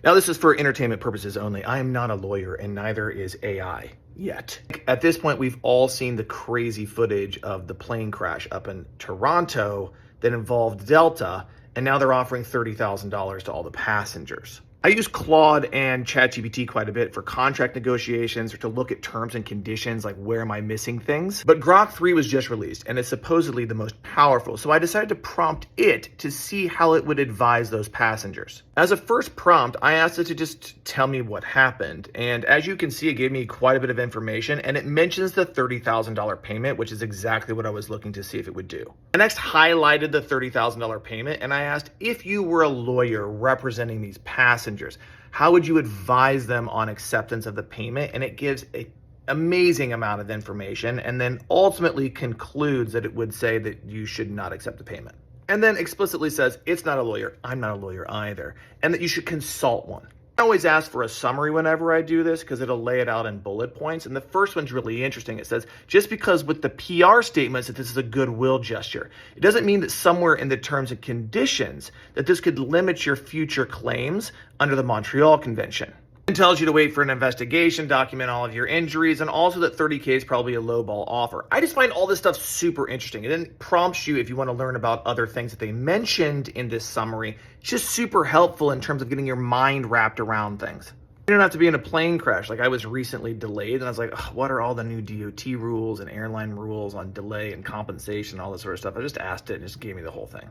Now, this is for entertainment purposes only. I am not a lawyer, and neither is AI yet. At this point, we've all seen the crazy footage of the plane crash up in Toronto that involved Delta, and now they're offering $30,000 to all the passengers. I use Claude and ChatGPT quite a bit for contract negotiations or to look at terms and conditions, like where am I missing things. But Grok 3 was just released and it's supposedly the most powerful. So I decided to prompt it to see how it would advise those passengers. As a first prompt, I asked it to just tell me what happened. And as you can see, it gave me quite a bit of information and it mentions the $30,000 payment, which is exactly what I was looking to see if it would do. I next highlighted the $30,000 payment and I asked, if you were a lawyer representing these passengers, how would you advise them on acceptance of the payment? And it gives an amazing amount of information and then ultimately concludes that it would say that you should not accept the payment. And then explicitly says, it's not a lawyer, I'm not a lawyer either, and that you should consult one. I always ask for a summary whenever I do this because it'll lay it out in bullet points. And the first one's really interesting. It says, just because with the PR statements that this is a goodwill gesture, it doesn't mean that somewhere in the terms and conditions that this could limit your future claims under the Montreal Convention. It tells you to wait for an investigation, document all of your injuries, and also that 30K is probably a lowball offer. I just find all this stuff super interesting. It then prompts you if you want to learn about other things that they mentioned in this summary. It's just super helpful in terms of getting your mind wrapped around things. You don't have to be in a plane crash. Like I was recently delayed and I was like, what are all the new DOT rules and airline rules on delay and compensation, all this sort of stuff. I just asked it and it just gave me the whole thing.